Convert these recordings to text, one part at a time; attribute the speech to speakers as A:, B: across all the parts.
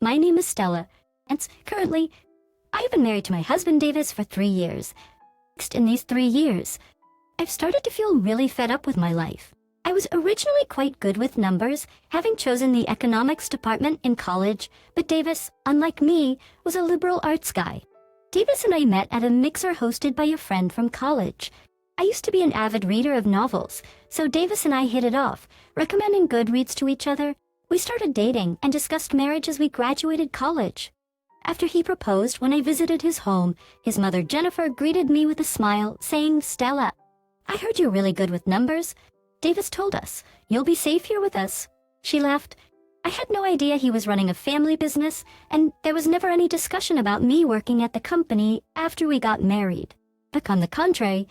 A: My name is Stella, and currently, I have been married to my husband Davis for 3 years. In these 3 years, I've started to feel really fed up with my life. I was originally quite good with numbers, having chosen the economics department in college, but Davis, unlike me, was a liberal arts guy. Davis and I met at a mixer hosted by a friend from college. I used to be an avid reader of novels, so Davis and I hit it off, recommending good reads to each other. We started dating and discussed marriage as we graduated college. After he proposed when I visited his home, his mother Jennifer greeted me with a smile, saying, "Stella, I heard you're really good with numbers. Davis told us, you'll be safe here with us." She laughed. I had no idea he was running a family business, and there was never any discussion about me working at the company after we got married. But on the contrary,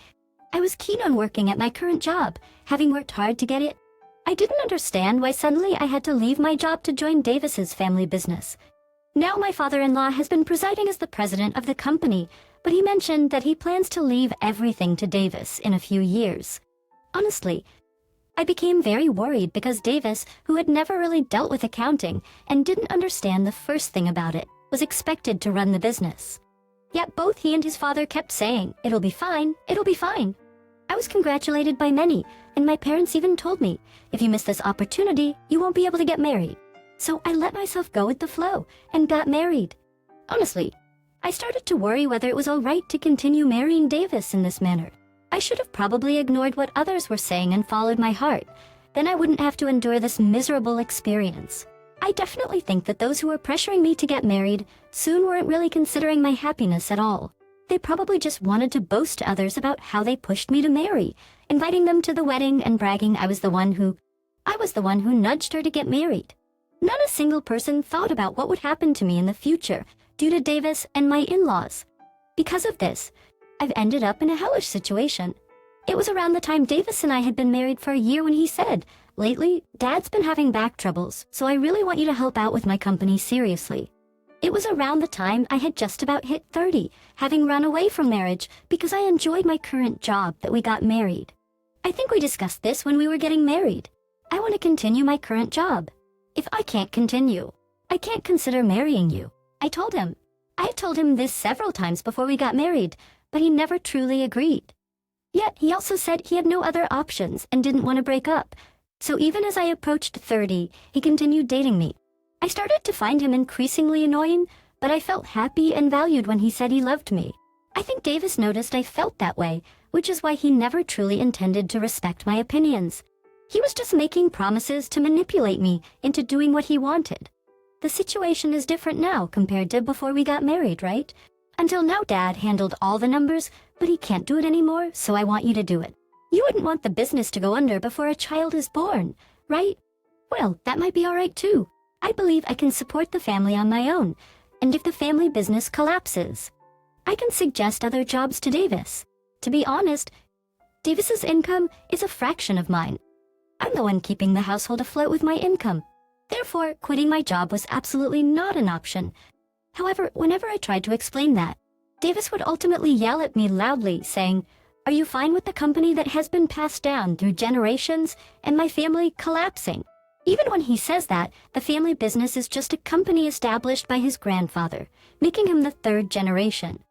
A: I was keen on working at my current job, having worked hard to get it. I didn't understand why suddenly I had to leave my job to join Davis's family business. Now my father-in-law has been presiding as the president of the company, but he mentioned that he plans to leave everything to Davis in a few years. Honestly, I became very worried because Davis, who had never really dealt with accounting and didn't understand the first thing about it, was expected to run the business. Yet both he and his father kept saying, "It'll be fine, it'll be fine." I was congratulated by many, and my parents even told me, "If you miss this opportunity, you won't be able to get married." So I let myself go with the flow and got married. Honestly, I started to worry whether it was all right to continue marrying Davis in this manner. I should have probably ignored what others were saying and followed my heart. Then I wouldn't have to endure this miserable experience. I definitely think that those who were pressuring me to get married soon weren't really considering my happiness at all. They probably just wanted to boast to others about how they pushed me to marry, inviting them to the wedding and bragging I was the one who nudged her to get married. Not a single person thought about what would happen to me in the future due to Davis and my in-laws. Because of this, I've ended up in a hellish situation. It was around the time Davis and I had been married for a year when he said, "Lately, Dad's been having back troubles, so I really want you to help out with my company seriously." It was around the time I had just about hit 30, having run away from marriage because I enjoyed my current job, that we got married. I think we discussed this when we were getting married. I want to continue my current job. If I can't continue, I can't consider marrying you, I told him. I had told him this several times before we got married, but he never truly agreed. Yet he also said he had no other options and didn't want to break up. So even as I approached 30, he continued dating me. I started to find him increasingly annoying, but I felt happy and valued when he said he loved me. I think Davis noticed I felt that way, which is why he never truly intended to respect my opinions. He was just making promises to manipulate me into doing what he wanted. The situation is different now compared to before we got married, right? Until now, Dad handled all the numbers, but he can't do it anymore, so I want you to do it. You wouldn't want the business to go under before a child is born, right? Well, that might be all right too. I believe I can support the family on my own, and if the family business collapses, I can suggest other jobs to Davis. To be honest, Davis's income is a fraction of mine. I'm the one keeping the household afloat with my income. Therefore, quitting my job was absolutely not an option. However, whenever I tried to explain that, Davis would ultimately yell at me loudly, saying, "Are you fine with the company that has been passed down through generations and my family collapsing?" Even when he says that, the family business is just a company established by his grandfather, making him the 3rd generation.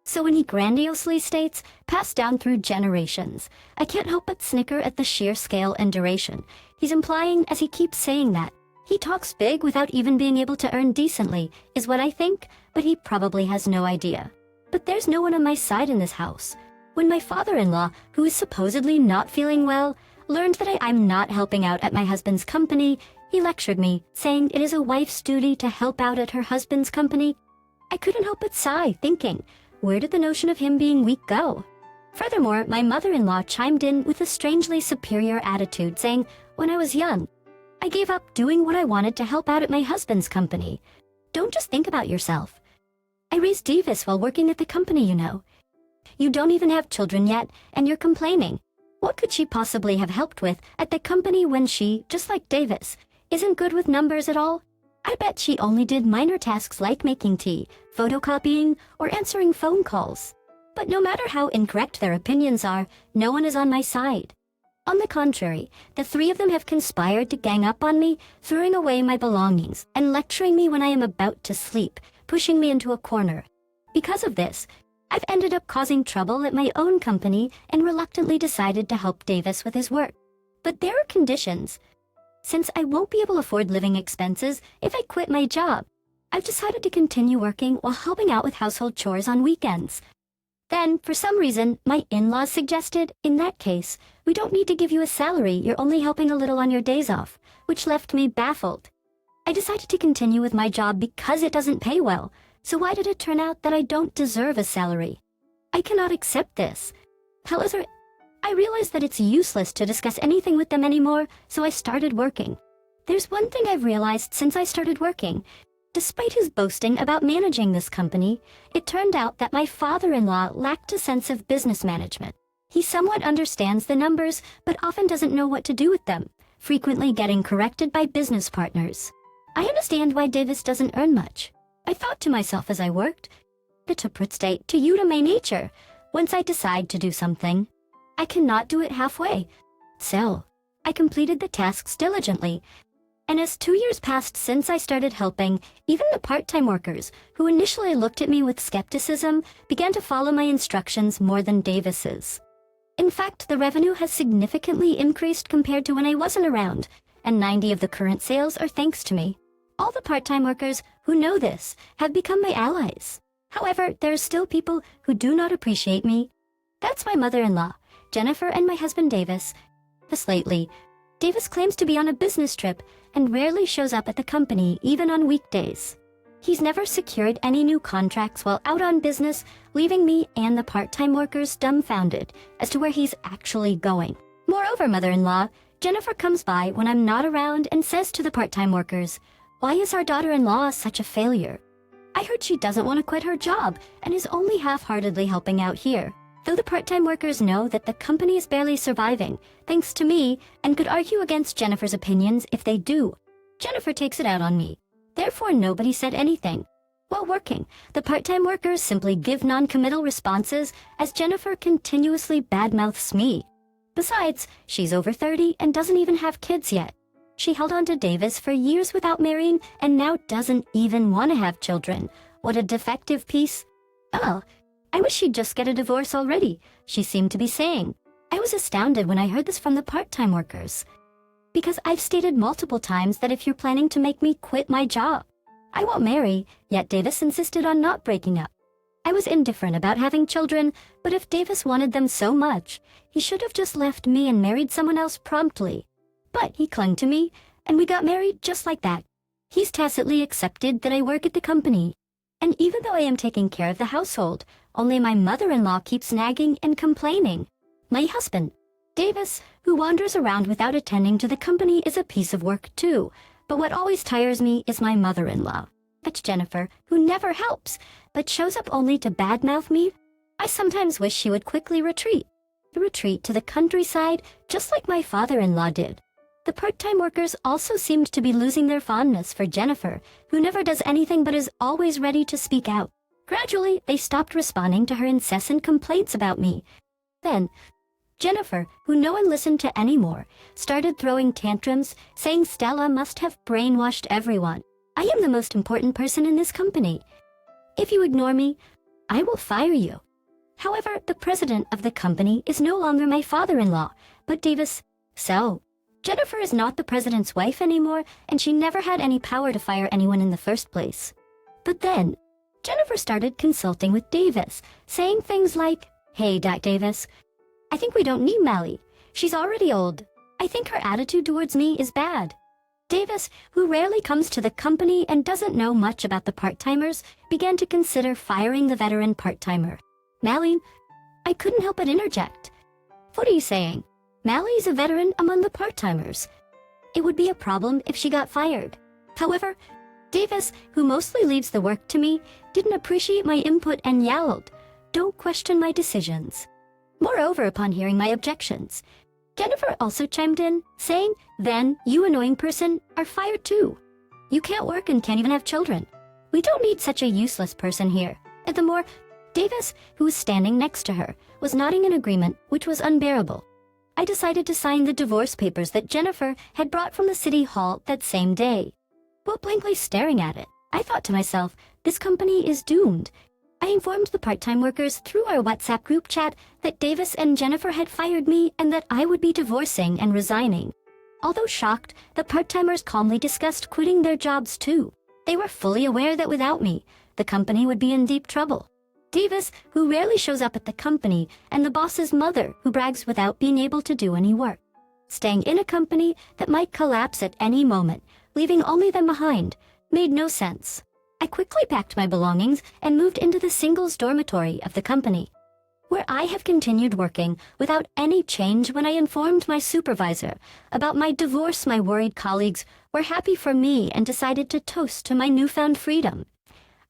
A: So when he grandiosely states, "passed down through generations," I can't help but snicker at the sheer scale and duration. He's implying, as he keeps saying that, he talks big without even being able to earn decently, is what I think, but he probably has no idea. But there's no one on my side in this house. When my father-in-law, who is supposedly not feeling well, learned that I'm not helping out at my husband's company, he lectured me, saying it is a wife's duty to help out at her husband's company. I couldn't help but sigh, thinking, where did the notion of him being weak go? Furthermore, my mother-in-law chimed in with a strangely superior attitude, saying, "When I was young, I gave up doing what I wanted to help out at my husband's company. Don't just think about yourself. I raised Davis while working at the company, you know. You don't even have children yet, and you're complaining. What could she possibly have helped with at the company when she, just like Davis, isn't good with numbers at all? I bet she only did minor tasks like making tea, photocopying, or answering phone calls. But no matter how incorrect their opinions are, no one is on my side. On the contrary, the three of them have conspired to gang up on me, throwing away my belongings and lecturing me when I am about to sleep, pushing me into a corner. Because of this, I've ended up causing trouble at my own company and reluctantly decided to help Davis with his work. But there are conditions. Since I won't be able to afford living expenses if I quit my job, I've decided to continue working while helping out with household chores on weekends. Then, for some reason, my in-laws suggested, in that case, we don't need to give you a salary, you're only helping a little on your days off, which left me baffled. I decided to continue with my job because it doesn't pay well, so why did it turn out that I don't deserve a salary? I cannot accept this. However, I realized that it's useless to discuss anything with them anymore, so I started working. There's one thing I've realized since I started working. Despite his boasting about managing this company, it turned out that my father-in-law lacked a sense of business management. He somewhat understands the numbers, but often doesn't know what to do with them, frequently getting corrected by business partners. I understand why Davis doesn't earn much. I thought to myself as I worked, to state to you to my nature. Once I decide to do something, I cannot do it halfway. So, I completed the tasks diligently. And as 2 years passed since I started helping, even the part-time workers, who initially looked at me with skepticism, began to follow my instructions more than Davis's. In fact, the revenue has significantly increased compared to when I wasn't around, and 90 of the current sales are thanks to me. All the part-time workers who know this have become my allies. However, there are still people who do not appreciate me. That's my mother-in-law, Jennifer, and my husband Davis. Just lately, Davis claims to be on a business trip and rarely shows up at the company even on weekdays. He's never secured any new contracts while out on business, leaving me and the part-time workers dumbfounded as to where he's actually going. Moreover, mother-in-law, Jennifer comes by when I'm not around and says to the part-time workers, "Why is our daughter-in-law such a failure?" I heard she doesn't want to quit her job and is only half-heartedly helping out here. Though the part-time workers know that the company is barely surviving, thanks to me, and could argue against Jennifer's opinions if they do. Jennifer takes it out on me. Therefore, nobody said anything. While working, the part-time workers simply give non-committal responses as Jennifer continuously badmouths me. Besides, she's over 30 and doesn't even have kids yet. She held on to Davis for years without marrying and now doesn't even want to have children. What a defective piece. Oh, I wish she'd just get a divorce already, she seemed to be saying. I was astounded when I heard this from the part-time workers. Because I've stated multiple times that if you're planning to make me quit my job, I won't marry, yet Davis insisted on not breaking up. I was indifferent about having children, but if Davis wanted them so much, he should have just left me and married someone else promptly. But he clung to me, and we got married just like that. He's tacitly accepted that I work at the company. And even though I am taking care of the household, only my mother-in-law keeps nagging and complaining. My husband, Davis, who wanders around without attending to the company, is a piece of work too. But what always tires me is my mother-in-law. That's Jennifer, who never helps, but shows up only to badmouth me. I sometimes wish she would quickly retreat to the countryside, just like my father-in-law did. The part-time workers also seemed to be losing their fondness for Jennifer, who never does anything but is always ready to speak out. Gradually, they stopped responding to her incessant complaints about me. Then, Jennifer, who no one listened to anymore, started throwing tantrums, saying Stella must have brainwashed everyone. I am the most important person in this company. If you ignore me, I will fire you. However, the president of the company is no longer my father-in-law, but Davis. So, Jennifer is not the president's wife anymore, and she never had any power to fire anyone in the first place. But then, Jennifer started consulting with Davis, saying things like, "Hey, Doc Davis, I think we don't need Mally. She's already old. I think her attitude towards me is bad." Davis, who rarely comes to the company and doesn't know much about the part-timers, began to consider firing the veteran part-timer. Mally, I couldn't help but interject. "What are you saying? Mally's a veteran among the part-timers. It would be a problem if she got fired." However, Davis, who mostly leaves the work to me, didn't appreciate my input and yelled, "Don't question my decisions." Moreover, upon hearing my objections, Jennifer also chimed in, saying, "Then, you annoying person, are fired too. You can't work and can't even have children. We don't need such a useless person here." And the more, Davis, who was standing next to her, was nodding in agreement, which was unbearable. I decided to sign the divorce papers that Jennifer had brought from the city hall that same day. While blankly staring at it, I thought to myself, this company is doomed. I informed the part-time workers through our WhatsApp group chat that Davis and Jennifer had fired me and that I would be divorcing and resigning. Although shocked, the part-timers calmly discussed quitting their jobs too. They were fully aware that without me, the company would be in deep trouble. Davis, who rarely shows up at the company, and the boss's mother, who brags without being able to do any work. Staying in a company that might collapse at any moment, leaving only them behind, made no sense. I quickly packed my belongings and moved into the singles dormitory of the company, where I have continued working without any change. When I informed my supervisor about my divorce, my worried colleagues were happy for me and decided to toast to my newfound freedom.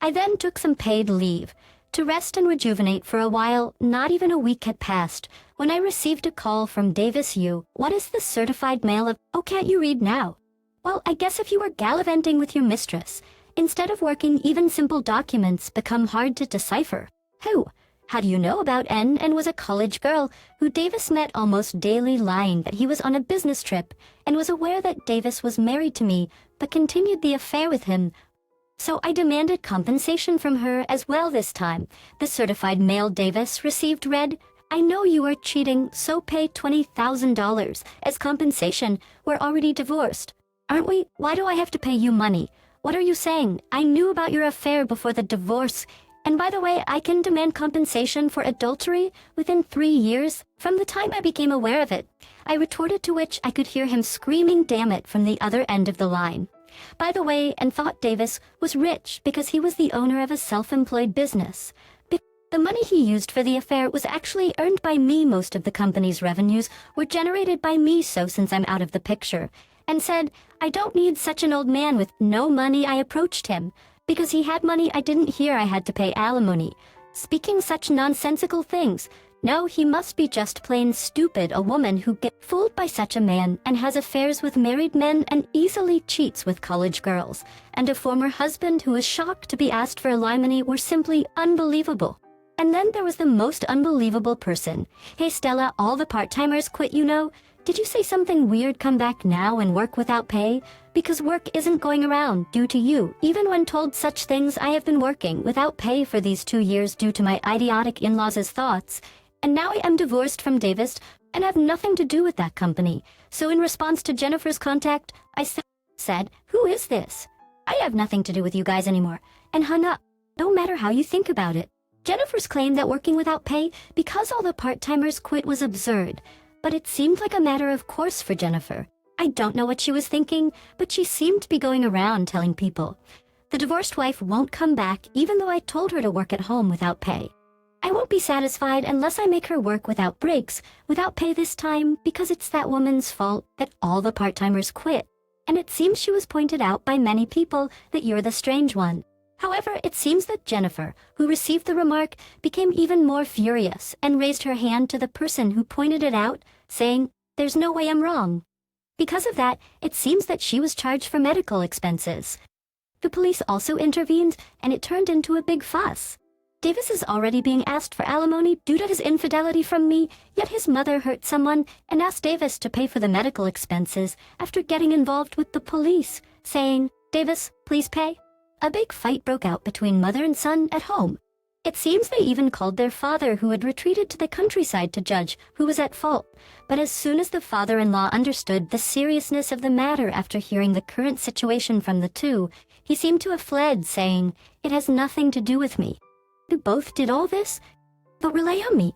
A: I then took some paid leave to rest and rejuvenate for a while. Not even a week had passed when I received a call from Davis. What is the certified mail of? Oh, can't you read now? Well, I guess if you were gallivanting with your mistress, instead of working, even simple documents become hard to decipher. Who? How do you know about N? And was a college girl who Davis met almost daily, lying that he was on a business trip and was aware that Davis was married to me but continued the affair with him. So I demanded compensation from her as well this time. The certified mail Davis received read, I know you are cheating, so pay $20,000 as compensation. We're already divorced. Aren't we? Why do I have to pay you money? What are you saying? I knew about your affair before the divorce. And by the way, I can demand compensation for adultery within 3 years from the time I became aware of it. I retorted, to which I could hear him screaming, damn it, from the other end of the line. By the way, and thought Davis was rich because he was the owner of a self-employed business. The money he used for the affair was actually earned by me. Most of the company's revenues were generated by me, so since I'm out of the picture, and said, I don't need such an old man with no money. I approached him because he had money. I didn't hear I had to pay alimony. Speaking such nonsensical things. No, he must be just plain stupid. A woman who gets fooled by such a man and has affairs with married men and easily cheats with college girls, and a former husband who is shocked to be asked for alimony were simply unbelievable. And then there was the most unbelievable person. Hey Stella, all the part-timers quit, you know. Did you say something weird? Come back now and work without pay? Because work isn't going around due to you. Even when told such things, I have been working without pay for these 2 years due to my idiotic in-laws' thoughts. And now I am divorced from Davis and have nothing to do with that company. So in response to Jennifer's contact, I said, who is this? I have nothing to do with you guys anymore, and hung up. No matter how you think about it. Jennifer's claim that working without pay because all the part-timers quit was absurd, but it seemed like a matter of course for Jennifer. I don't know what she was thinking, but she seemed to be going around telling people. The divorced wife won't come back even though I told her to work at home without pay. I won't be satisfied unless I make her work without breaks, without pay this time, because it's that woman's fault that all the part-timers quit. And it seems she was pointed out by many people that you're the strange one. However, it seems that Jennifer, who received the remark, became even more furious and raised her hand to the person who pointed it out, saying, there's no way I'm wrong. Because of that, it seems that she was charged for medical expenses. The police also intervened, and it turned into a big fuss. Davis is already being asked for alimony due to his infidelity from me, yet his mother hurt someone and asked Davis to pay for the medical expenses after getting involved with the police, saying, Davis, please pay. A big fight broke out between mother and son at home. It seems they even called their father, who had retreated to the countryside, to judge who was at fault. But as soon as the father-in-law understood the seriousness of the matter after hearing the current situation from the two, he seemed to have fled, saying, it has nothing to do with me. You both did all this, but rely on me.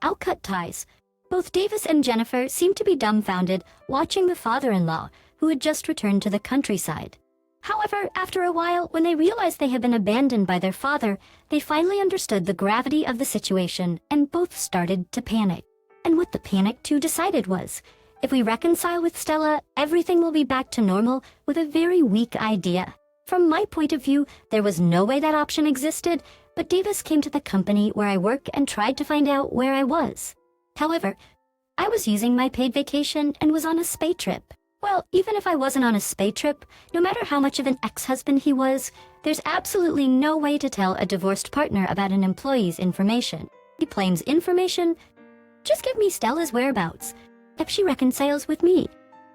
A: I'll cut ties. Both Davis and Jennifer seemed to be dumbfounded, watching the father-in-law, who had just returned to the countryside. However, after a while, when they realized they had been abandoned by their father, they finally understood the gravity of the situation, and both started to panic. And what the panic two decided was, if we reconcile with Stella, everything will be back to normal, with a very weak idea. From my point of view, there was no way that option existed, but Davis came to the company where I work and tried to find out where I was. However, I was using my paid vacation and was on a spa trip. Well, even if I wasn't on a spa trip, no matter how much of an ex-husband he was, there's absolutely no way to tell a divorced partner about an employee's information. He claims information. Just give me Stella's whereabouts. if she reconciles with me.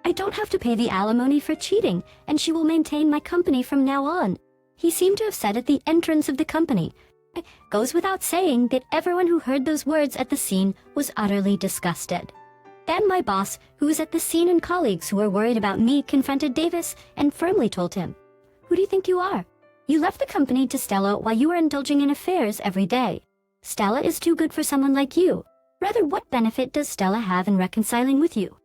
A: I don't have to pay the alimony for cheating, and she will maintain my company from now on. He seemed to have said at the entrance of the company. It goes without saying that everyone who heard those words at the scene was utterly disgusted. Then my boss, who was at the scene, and colleagues who were worried about me confronted Davis and firmly told him, "Who do you think you are? You left the company to Stella while you were indulging in affairs every day. Stella is too good for someone like you. Rather, what benefit does Stella have in reconciling with you?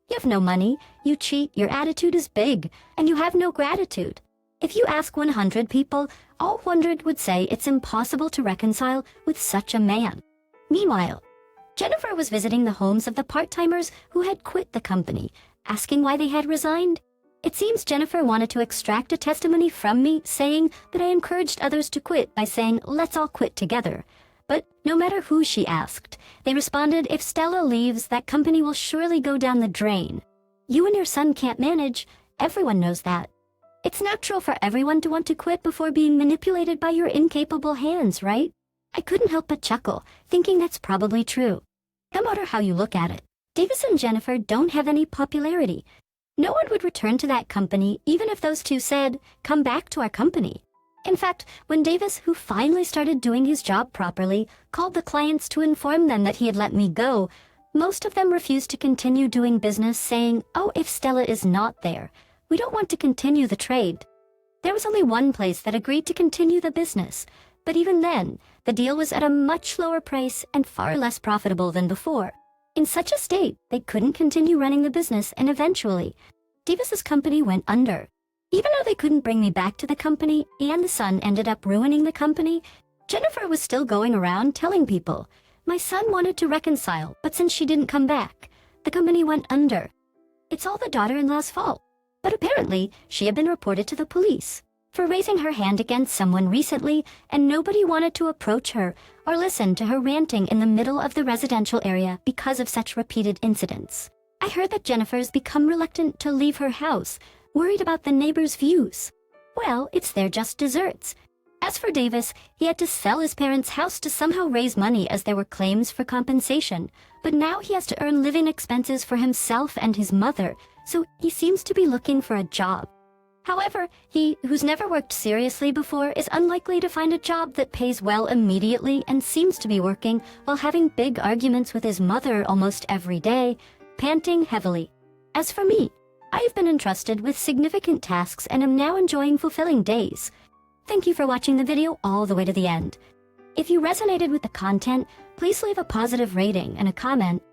A: You have no money, you cheat, your attitude is big, and you have no gratitude. If you ask 100 people, all 100 would say it's impossible to reconcile with such a man." Meanwhile, Jennifer was visiting the homes of the part-timers who had quit the company, asking why they had resigned. It seems Jennifer wanted to extract a testimony from me saying that I encouraged others to quit by saying, "Let's all quit together." But no matter who she asked, they responded, "If Stella leaves, that company will surely go down the drain. You and your son can't manage. Everyone knows that. It's natural for everyone to want to quit before being manipulated by your incapable hands, right?" I couldn't help but chuckle, thinking that's probably true. No matter how you look at it, Davis and Jennifer don't have any popularity. No one would return to that company even if those two said, "Come back to our company." In fact, when Davis, who finally started doing his job properly, called the clients to inform them that he had let me go, most of them refused to continue doing business, saying, "Oh, if Stella is not there, we don't want to continue the trade." There was only one place that agreed to continue the business, but even then, the deal was at a much lower price and far less profitable than before. In such a state, they couldn't continue running the business, and eventually, Davis's company went under. Even though they couldn't bring me back to the company and the son ended up ruining the company, Jennifer was still going around telling people, "My son wanted to reconcile, but since she didn't come back, the company went under. It's all the daughter-in-law's fault." But apparently, she had been reported to the police for raising her hand against someone recently, and nobody wanted to approach her or listen to her ranting in the middle of the residential area because of such repeated incidents. I heard that Jennifer's become reluctant to leave her house, worried about the neighbors' views. Well, it's their just desserts. As for Davis, he had to sell his parents' house to somehow raise money as there were claims for compensation, but now he has to earn living expenses for himself and his mother, so he seems to be looking for a job. However, he, who's never worked seriously before, is unlikely to find a job that pays well immediately and seems to be working while having big arguments with his mother almost every day, panting heavily. As for me, I've been entrusted with significant tasks and am now enjoying fulfilling days. Thank you for watching the video all the way to the end. If you resonated with the content, please leave a positive rating and a comment,